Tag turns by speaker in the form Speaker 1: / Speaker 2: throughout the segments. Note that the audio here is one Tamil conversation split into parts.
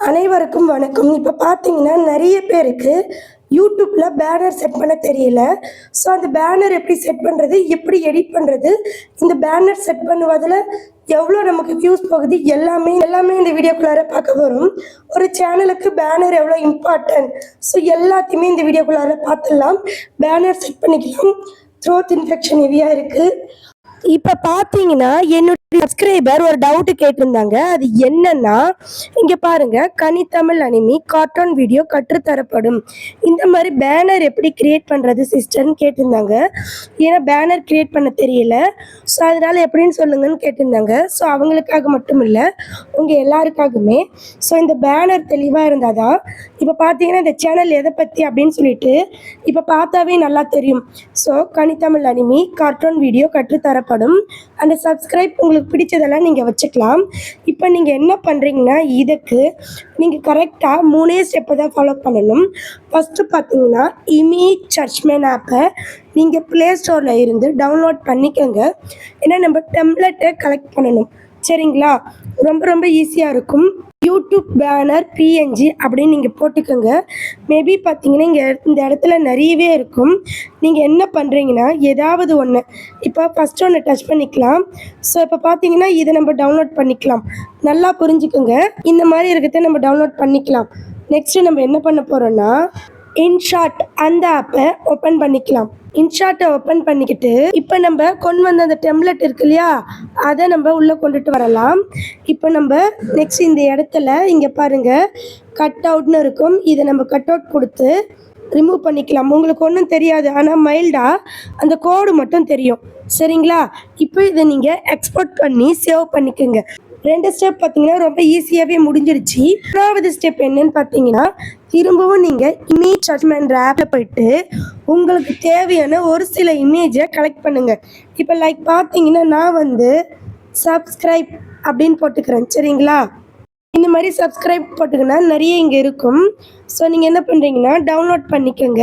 Speaker 1: அனைவருக்கும் வணக்கம். இப்போ பார்த்தீங்கன்னா நிறைய பேருக்கு யூடியூப்பில் பேனர் செட் பண்ண தெரியல. ஸோ அந்த பேனர் எப்படி செட் பண்ணுறது, எப்படி எடிட் பண்ணுறது, இந்த பேனர் செட் பண்ணுவதில் எவ்வளோ நமக்கு வியூஸ் போகுது, எல்லாமே இந்த வீடியோக்குள்ளார பார்க்க வரும். ஒரு சேனலுக்கு பேனர் எவ்வளோ இம்பார்ட்டன்ட், ஸோ எல்லாத்தையுமே இந்த வீடியோக்குள்ளார பார்த்துடலாம். பேனர் செட் பண்ணிக்கலாம். த்ரோட் இன்ஃபெக்ஷன் ஹெவியாக இருக்குது. இப்போ பார்த்தீங்கன்னா என்னுடைய சப்ஸ்கிரைபர் ஒரு டவுட்டு கேட்டிருந்தாங்க. அது என்னன்னா, இங்கே பாருங்க, கனித்தமிழ் அனிமி கார்ட்டூன் வீடியோ கற்றுத்தரப்படும், இந்த மாதிரி பேனர் எப்படி கிரியேட் பண்ணுறது சிஸ்டர்னு கேட்டிருந்தாங்க. ஏன்னா பேனர் கிரியேட் பண்ண தெரியல, ஸோ அதனால் எப்படின்னு சொல்லுங்கன்னு கேட்டிருந்தாங்க. ஸோ அவங்களுக்காக மட்டும் இல்லை, உங்கள் எல்லாருக்காகவுமே. ஸோ இந்த பேனர் தெளிவாக இருந்தால் தான் இப்போ பார்த்தீங்கன்னா இந்த சேனல் எதை பற்றி அப்படின்னு சொல்லிட்டு இப்போ பார்த்தாவே நல்லா தெரியும். So Kanithamizh anime cartoon video கற்றுத்தரப்படும், அந்த சப்ஸ்கிரைப் உங்களுக்கு பிடிச்சதெல்லாம் நீங்கள் வச்சுக்கலாம். இப்போ நீங்கள் என்ன பண்ணுறீங்கன்னா, இதுக்கு நீங்கள் கரெக்டாக 3 ஸ்டெப்பை தான் ஃபாலோ பண்ணணும். ஃபஸ்ட்டு பார்த்தீங்கன்னா இமேஜ் சர்ச்மேன் ஆப்பை நீங்கள் ப்ளே ஸ்டோரில் இருந்து டவுன்லோட் பண்ணிக்கோங்க. ஏன்னா நம்ம டெம்ப்ளேட்டை கலெக்ட் பண்ணணும், சரிங்களா? ரொம்ப ஈஸியாக இருக்கும். யூடியூப் பேனர் பிஎன்ஜி அப்படின்னு நீங்கள் போட்டுக்கோங்க. மேபி பார்த்தீங்கன்னா இங்கே இந்த இடத்துல நிறையவே இருக்கும். நீங்கள் என்ன பண்ணுறீங்கன்னா, ஏதாவது ஒன்று இப்போ ஃபஸ்ட்டு ஒன்று டச் பண்ணிக்கலாம். ஸோ இப்போ பார்த்தீங்கன்னா இதை நம்ம டவுன்லோட் பண்ணிக்கலாம். நல்லா புரிஞ்சுக்கோங்க, இந்த மாதிரி இருக்கிறத நம்ம டவுன்லோட் பண்ணிக்கலாம். நெக்ஸ்ட்டு நம்ம என்ன பண்ண போகிறோன்னா, இன்ஷாட் அந்த ஆப்பை ஓப்பன் பண்ணிக்கலாம். இன்ஷாட்டை ஓப்பன் பண்ணிக்கிட்டு இப்போ நம்ம கொண்டு வந்த அந்த டெம்ப்ளேட் இருக்கு இல்லையா, அதை நம்ம உள்ளே கொண்டுட்டு வரலாம். இப்போ நம்ம நெக்ஸ்ட் இந்த இடத்துல இங்கே பாருங்கள் கட் அவுட்னு இருக்கும். இதை நம்ம கட் அவுட் கொடுத்து ரிமூவ் பண்ணிக்கலாம். உங்களுக்கு ஒன்றும் தெரியாது, ஆனால் மைல்டாக அந்த கோடு மட்டும் தெரியும், சரிங்களா? இப்போ இதை நீங்கள் எக்ஸ்போர்ட் பண்ணி சேவ் பண்ணிக்கோங்க. 2 ஸ்டெப் பார்த்தீங்கன்னா ரொம்ப ஈஸியாகவே முடிஞ்சிருச்சு. 3வது ஸ்டெப் என்னன்னு பார்த்தீங்கன்னா, திரும்பவும் நீங்கள் இமேஜ் சர்ச்மேன் ஆப்பில் போயிட்டு உங்களுக்கு தேவையான ஒரு சில இமேஜை கலெக்ட் பண்ணுங்கள். இப்போ லைக் பார்த்தீங்கன்னா நான் சப்ஸ்கிரைப் அப்படின்னு போட்டுக்கிறேன், சரிங்களா? இந்த மாதிரி சப்ஸ்கிரைப் போட்டுக்கினா நிறைய இங்கே இருக்கும். ஸோ நீங்கள் என்ன பண்ணுறீங்கன்னா, டவுன்லோட் பண்ணிக்கோங்க.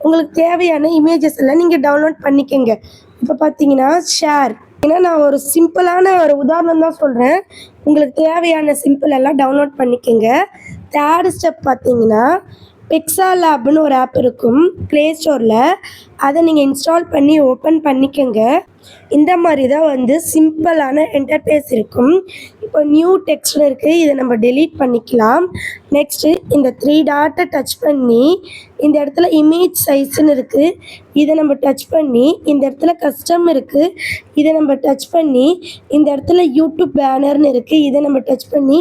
Speaker 1: உங்களுக்கு தேவையான இமேஜஸ் எல்லாம் நீங்கள் டவுன்லோட் பண்ணிக்கோங்க. இப்போ பார்த்தீங்கன்னா ஷேர், ஏன்னா நான் ஒரு சிம்பிளான ஒரு உதாரணம் தான் சொல்கிறேன். உங்களுக்கு தேவையான சிம்பிள் எல்லாம் டவுன்லோட் பண்ணிக்கோங்க. 3rd ஸ்டெப் பார்த்தீங்கன்னா பிக்சாலேப்னு ஒரு ஆப் இருக்கும் ப்ளே ஸ்டோரில், அதை நீங்கள் இன்ஸ்டால் பண்ணி ஓப்பன் பண்ணிக்கோங்க. இந்த மாதிரி தான் சிம்பிளான இன்டர்ஃபேஸ் இருக்கும். இப்போ நியூ டெக்ஸ்ட்னு இருக்குது, இதை நம்ம டெலீட் பண்ணிக்கலாம். நெக்ஸ்ட்டு இந்த 3 டாட்டை டச் பண்ணி இந்த இடத்துல இமேஜ் சைஸ்ன்னு இருக்குது, இதை நம்ம டச் பண்ணி இந்த இடத்துல கஸ்டம் இருக்குது, இதை நம்ம டச் பண்ணி இந்த இடத்துல யூடியூப் பேனர்னு இருக்குது, இதை நம்ம டச் பண்ணி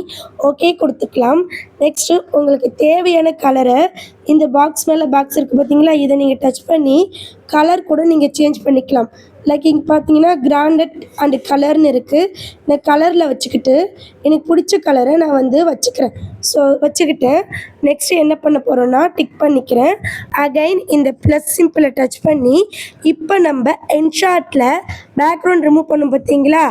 Speaker 1: ஓகே கொடுத்துக்கலாம். நெக்ஸ்ட்டு உங்களுக்கு தேவையான கலரை இந்த பாக்ஸ் மேலே பாக்ஸ் இருக்குது பார்த்தீங்களா, இதை நீங்கள் டச் பண்ணி கலர் கூட நீங்கள் சேஞ்ச் பண்ணிக்கலாம். லைக் இங்கே பார்த்தீங்கன்னா கிராண்டட் அண்டு கலர்னு இருக்குது. இந்த கலரில் வச்சுக்கிட்டு எனக்கு பிடிச்ச கலரை நான் வச்சுக்கிறேன். ஸோ வச்சுக்கிட்டேன். நெக்ஸ்ட்டு என்ன பண்ண போகிறோன்னா, டிக் பண்ணிக்கிறேன். அகைன் இந்த ப்ளஸ் சிம்பிளை டச் பண்ணி இப்போ நம்ம இன்ஷாட்டில் பேக்ரவுண்ட் ரிமூவ் பண்ணும் பார்த்தீங்களா,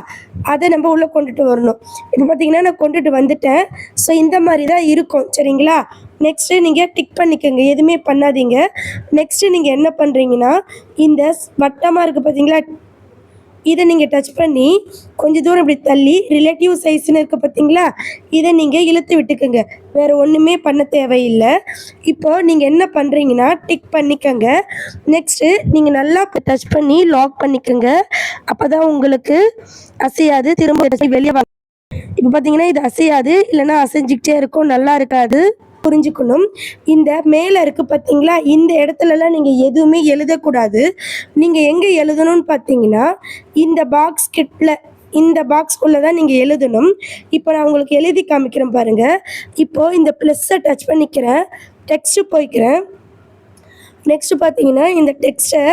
Speaker 1: அதை நம்ம உள்ளே கொண்டுட்டு வரணும். இப்போ பார்த்தீங்கன்னா நான் கொண்டுட்டு வந்துட்டேன். ஸோ இந்த மாதிரி தான் இருக்கும், சரிங்களா? நெக்ஸ்ட்டு நீங்கள் டிக் பண்ணிக்கோங்க, எதுவுமே பண்ணாதீங்க. நெக்ஸ்ட்டு நீங்கள் என்ன பண்ணுறீங்கன்னா, இந்த வட்டமாக இருக்குது பார்த்தீங்களா, இதை நீங்கள் டச் பண்ணி கொஞ்சம் தூரம் இப்படி தள்ளி ரிலேட்டிவ் சைஸ்ன்னு இருக்குது பார்த்தீங்களா, இதை நீங்கள் இழுத்து விட்டுக்கோங்க. வேறு ஒன்றுமே பண்ண தேவையில்லை. இப்போது நீங்கள் என்ன பண்ணுறீங்கன்னா, டிக் பண்ணிக்கோங்க. நெக்ஸ்ட்டு நீங்கள் நல்லா டச் பண்ணி லாக் பண்ணிக்கோங்க. அப்போ தான் உங்களுக்கு அசையாது, திரும்ப வெளியே வாங்க. இப்போ பார்த்தீங்கன்னா இது அசையாது, இல்லைன்னா அசைஞ்சிக்கிட்டே இருக்கும், நல்லா இருக்காது, புரிஞ்சுக்கணும். இந்த மேலே இருக்குது பார்த்தீங்களா, இந்த இடத்துலலாம் நீங்கள் எதுவுமே எழுதக்கூடாது. நீங்கள் எங்கே எழுதணும்னு பார்த்தீங்கன்னா, இந்த பாக்ஸ் கிட்டில், இந்த பாக்ஸ்குள்ளே தான் நீங்கள் எழுதணும். இப்போ நான் உங்களுக்கு எழுதி காமிக்கிறேன் பாருங்கள். இப்போது இந்த ப்ளஸ்ஸை டச் பண்ணிக்கிறேன், டெக்ஸ்ட்டு போய்க்கிறேன். நெக்ஸ்ட்டு பார்த்தீங்கன்னா இந்த டெக்ஸ்ட்டை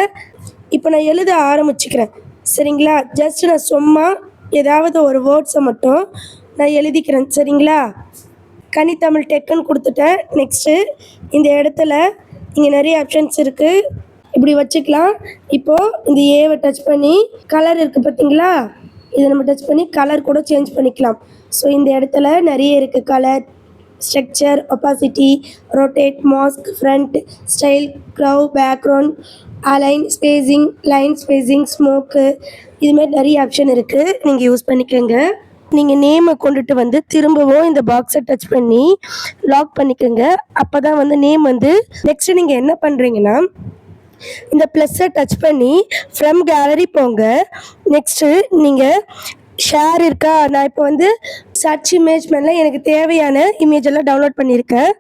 Speaker 1: இப்போ நான் எழுத ஆரம்பிச்சுக்கிறேன், சரிங்களா? ஜஸ்ட் நான் சும்மா ஏதாவது ஒரு வேர்ட்ஸை மட்டும் நான் எழுதிக்கிறேன், சரிங்களா? கனித்தமிழ் டெக்குன்னு கொடுத்துட்டேன். நெக்ஸ்ட்டு இந்த இடத்துல இங்கே நிறைய ஆப்ஷன்ஸ் இருக்குது, இப்படி வச்சுக்கலாம். இப்போது இந்த ஏவை டச் பண்ணி கலர் இருக்குது பார்த்தீங்களா, இதை நம்ம டச் பண்ணி கலர் கூட சேஞ்ச் பண்ணிக்கலாம். ஸோ இந்த இடத்துல நிறைய இருக்குது, colour, structure, opacity, rotate, mask, front, style, glow, background, align, spacing, line spacing, smoke, இதுமாரி நிறைய ஆப்ஷன் இருக்குது, நீங்கள் யூஸ் பண்ணிக்கோங்க. நீங்கள் நேமை கொண்டுட்டு வந்து திரும்பவும் இந்த பாக்ஸை டச் பண்ணி லாக் பண்ணிக்கோங்க. அப்போ தான் வந்து நேம் வந்து நெக்ஸ்ட்டு நீங்கள் என்ன பண்ணுறீங்கன்னா இந்த ப்ளஸ்ஸை டச் பண்ணி ஃப்ரம் கேலரி போங்க. நெக்ஸ்ட்டு நீங்கள் ஷேர் இருக்கா, நான் இப்போ வந்து சர்ச் இமேஜ் மேலே எனக்கு தேவையான இமேஜ் எல்லாம் டவுன்லோட் பண்ணியிருக்கேன்.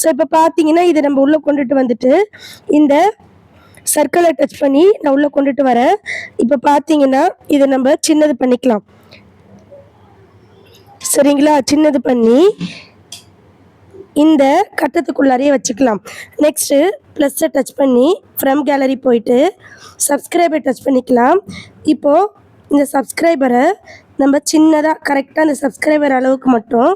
Speaker 1: ஸோ இப்போ பார்த்தீங்கன்னா இதை நம்ம உள்ளே கொண்டுட்டு வந்துட்டு இந்த சர்க்கிளை டச் பண்ணி நான் உள்ளே கொண்டுட்டு வரேன். இப்போ பார்த்தீங்கன்னா இதை நம்ம சின்னது பண்ணிக்கலாம். சரிங்களா, சின்னது பண்ணி இந்த கட்டத்துக்குள்ளாரையே வச்சுக்கலாம். நெக்ஸ்ட்டு ப்ளஸ்ஸை டச் பண்ணி ஃப்ரம் கேலரி போயிட்டு சப்ஸ்கிரைபை டச் பண்ணிக்கலாம். இப்போது இந்த சப்ஸ்கிரைபரை நம்ம சின்னதாக கரெக்டாக அந்த சப்ஸ்கிரைபர் அளவுக்கு மட்டும்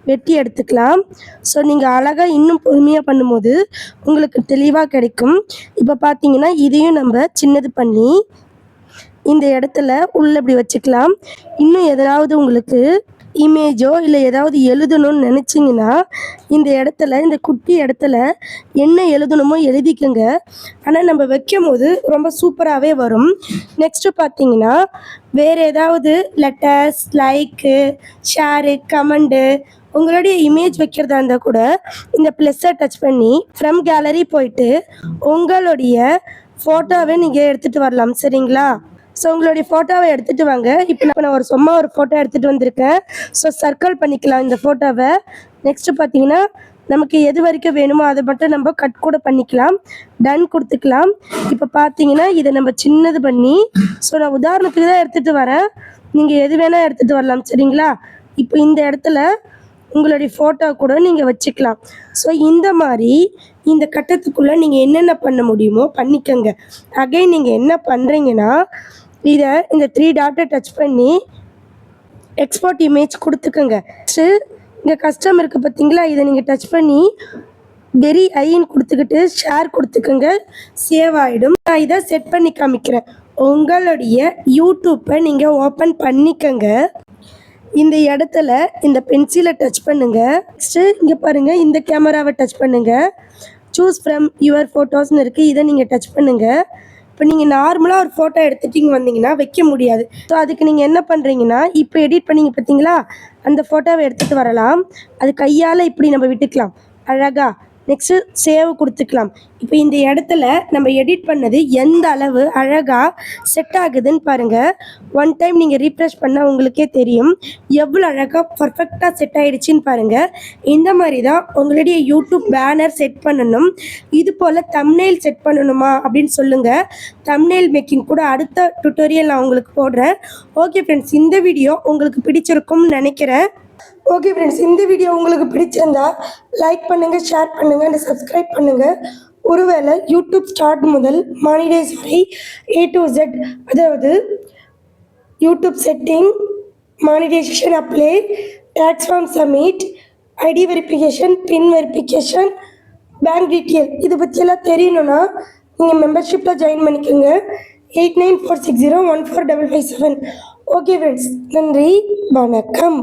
Speaker 1: வெட்டி எடுத்துக்கலாம். ஸோ நீங்கள் அழகாக இன்னும் பொறுமையாக பண்ணும்போது உங்களுக்கு தெளிவாக கிடைக்கும். இப்போ பார்த்தீங்கன்னா இதையும் நம்ம சின்னது பண்ணி இந்த இடத்துல உள்ளே இப்படி வச்சுக்கலாம். இன்னும் எதாவது உங்களுக்கு இமேஜோ இல்லை ஏதாவது எழுதணும்னு நினச்சிங்கன்னா இந்த இடத்துல இந்த குட்டி இடத்துல என்ன எழுதணுமோ எழுதிக்கோங்க. ஆனால் நம்ம வைக்கும் போது ரொம்ப சூப்பராகவே வரும். நெக்ஸ்ட்டு பார்த்தீங்கன்னா வேறு ஏதாவது லெட்டர்ஸ், லைக்கு, ஷேரு, கமெண்டு உங்களுடைய இமேஜ் வைக்கிறதா இருந்தால் கூட இந்த ப்ளஸ்ஸை டச் பண்ணி ஃப்ரம் கேலரி போயிட்டு உங்களுடைய ஃபோட்டோவை நீங்கள் எடுத்துகிட்டு வரலாம். சரிங்களா, ஸோ உங்களுடைய ஃபோட்டோவை எடுத்துகிட்டு வாங்க. இப்போ நான் ஒரு ஃபோட்டோ எடுத்துகிட்டு வந்திருக்கேன். ஸோ சர்க்கிள் பண்ணிக்கலாம் இந்த ஃபோட்டோவை. நெக்ஸ்ட்டு பார்த்தீங்கன்னா நமக்கு எது வரைக்கும் வேணுமோ அதை மட்டும் நம்ம கட் கூட பண்ணிக்கலாம். டன் கொடுத்துக்கலாம். இப்போ பார்த்தீங்கன்னா இதை நம்ம சின்னது பண்ணி, ஸோ நான் உதாரணத்துக்கு தான் எடுத்துகிட்டு வரேன், நீங்கள் எது வேணால் எடுத்துகிட்டு வரலாம். சரிங்களா, இப்போ இந்த இடத்துல உங்களுடைய ஃபோட்டோ கூட நீங்கள் வச்சுக்கலாம். ஸோ இந்த மாதிரி இந்த கட்டத்துக்குள்ளே நீங்கள் என்னென்ன பண்ண முடியுமோ பண்ணிக்கோங்க. அகைன் நீங்கள் என்ன பண்ணுறீங்கன்னா இதை இந்த 3 டாட்டை டச் பண்ணி எக்ஸ்போர்ட் இமேஜ் கொடுத்துக்கோங்க. இங்கே கஸ்டம் இருக்குது பார்த்தீங்களா, இதை நீங்கள் டச் பண்ணி வெரி ஐன்னு கொடுத்துக்கிட்டு ஷேர் கொடுத்துக்கோங்க. சேவ் ஆகிடும். நான் இதை செட் பண்ணி காமிக்கிறேன். உங்களுடைய யூடியூப்பை நீங்கள் ஓப்பன் பண்ணிக்கோங்க. இந்த இடத்துல இந்த பென்சிலை டச் பண்ணுங்கள். நெக்ஸ்ட்டு இங்கே பாருங்கள், இந்த கேமராவை டச் பண்ணுங்கள். சூஸ் ஃப்ரம் யுவர் ஃபோட்டோஸ்னு இருக்குது, இதை நீங்கள் டச் பண்ணுங்கள். இப்போ நீங்கள் நார்மலாக ஒரு ஃபோட்டோ எடுத்துகிட்டு வந்தீங்கன்னா வைக்க முடியாது. ஸோ அதுக்கு நீங்கள் என்ன பண்ணுறீங்கன்னா இப்போ எடிட் பண்ணிங்க பார்த்தீங்களா, அந்த ஃபோட்டோவை எடுத்துகிட்டு வரலாம். அது கையால் இப்படி நம்ம விட்டுக்கலாம் அழகாக. நெக்ஸ்ட்டு சேவ் கொடுத்துக்கலாம். இப்போ இந்த இடத்துல நம்ம எடிட் பண்ணது எந்த அளவு அழகாக செட் ஆகுதுன்னு பாருங்கள். ஒன் டைம் நீங்கள் ரீஃப்ரெஷ் பண்ணால் உங்களுக்கே தெரியும் எவ்வளோ அழகாக பர்ஃபெக்டாக செட் ஆகிடுச்சின்னு பாருங்கள். இந்த மாதிரி தான் உங்களுடைய யூடியூப் பேனர் செட் பண்ணணும். இது போல் தம்ப்நெயில் செட் பண்ணணுமா அப்படின்னு சொல்லுங்கள். தம்ப்நெயில் மேக்கிங் கூட அடுத்த டுட்டோரியல் நான் உங்களுக்கு போடுறேன். ஓகே ஃப்ரெண்ட்ஸ், இந்த வீடியோ உங்களுக்கு பிடிச்சிருக்கும்னு நினைக்கிறேன். ஓகே ஃப்ரெண்ட்ஸ், இந்த வீடியோ உங்களுக்கு பிடிச்சிருந்தா லைக் பண்ணுங்கள், ஷேர் பண்ணுங்கள், அண்ட் சப்ஸ்கிரைப் பண்ணுங்கள். ஒருவேளை யூடியூப் ஸ்டார்ட் முதல் மானிடைஸ் வரை A to Z, அதாவது YouTube setting, monetization apply, tax form submit, ID verification, PIN verification, bank detail இது பற்றியெல்லாம் தெரியணும்னா நீங்கள் மெம்பர்ஷிப்பில் ஜாயின் பண்ணிக்கோங்க. 8946014557. ஓகே ஃப்ரெண்ட்ஸ், நன்றி, வணக்கம்.